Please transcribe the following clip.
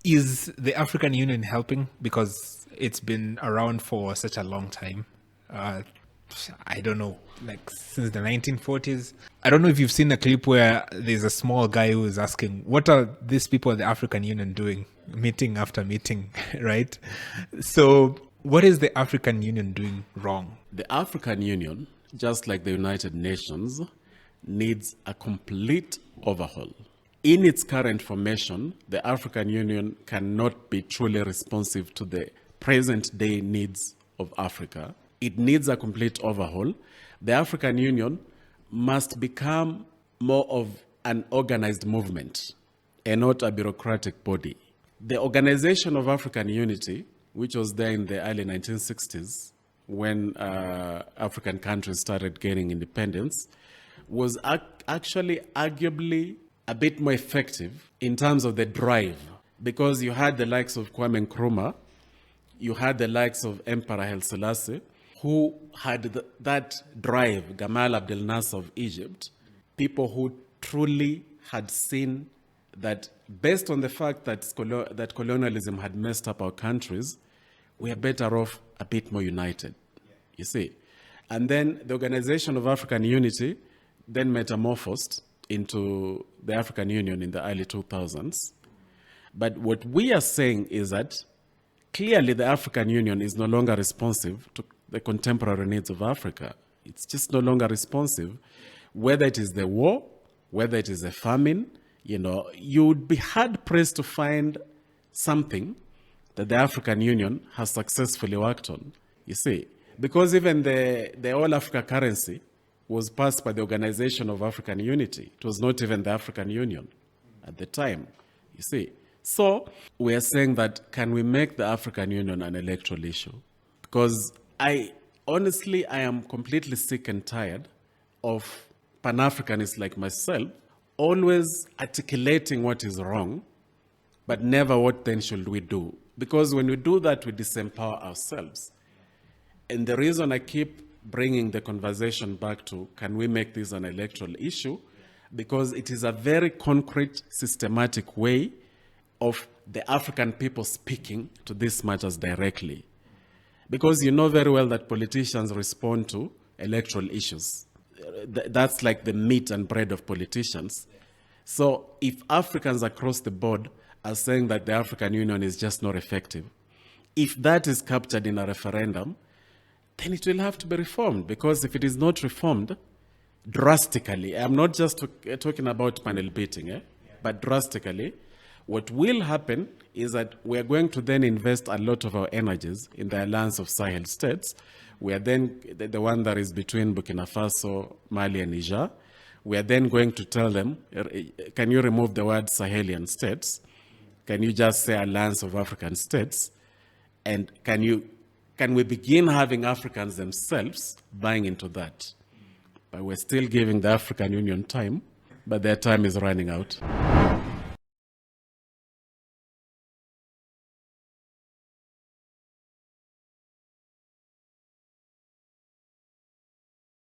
Is the African Union helping? Because it's been around for such a long time. Uh, I don't know, like since the 1940s. I don't know if you've seen a clip where there's a small guy who is asking, what are these people at the African Union doing, meeting after meeting, right? So, what is the African Union doing wrong? The African Union, just like the United Nations, needs a complete overhaul. In its current formation, the African Union cannot be truly responsive to the present day needs of Africa. It needs a complete overhaul. The African Union must become more of an organized movement and not a bureaucratic body. The Organization of African Unity, which was there in the early 1960s when African countries started gaining independence, was actually arguably a bit more effective in terms of the drive, because you had the likes of Kwame Nkrumah, you had the likes of Emperor Haile Selassie, who had that drive, Gamal Abdel Nasser of Egypt, people who truly had seen that based on the fact that colonialism had messed up our countries, we are better off a bit more united, you see. And then the Organization of African Unity then metamorphosed into the African Union in the early 2000s. But what we are saying is that clearly the African Union is no longer responsive to the contemporary needs of Africa. It's just no longer responsive. Whether it is the war, whether it is a famine, you would be hard-pressed to find something that the African Union has successfully worked on, you see. Because even the All Africa currency was passed by the Organization of African Unity. It was not even the African Union at the time, you see. So we are saying that, can we make the African Union an electoral issue? Because I am completely sick and tired of Pan-Africanists like myself always articulating what is wrong, but never what then should we do. Because when we do that, we disempower ourselves. And the reason I keep bringing the conversation back to, can we make this an electoral issue? Because it is a very concrete, systematic way of the African people speaking to these matters directly. Because you know very well that politicians respond to electoral issues. That's like the meat and bread of politicians. So if Africans across the board are saying that the African Union is just not effective, if that is captured in a referendum, then it will have to be reformed. Because if it is not reformed drastically, I'm not just talking about panel beating, but drastically, what will happen is that we are going to then invest a lot of our energies in the alliance of Sahel states. We are then the one that is between Burkina Faso, Mali, and Niger. We are then going to tell them, can you remove the word Sahelian states? Can you just say alliance of African states? And can we begin having Africans themselves buying into that? But we're still giving the African Union time, but their time is running out.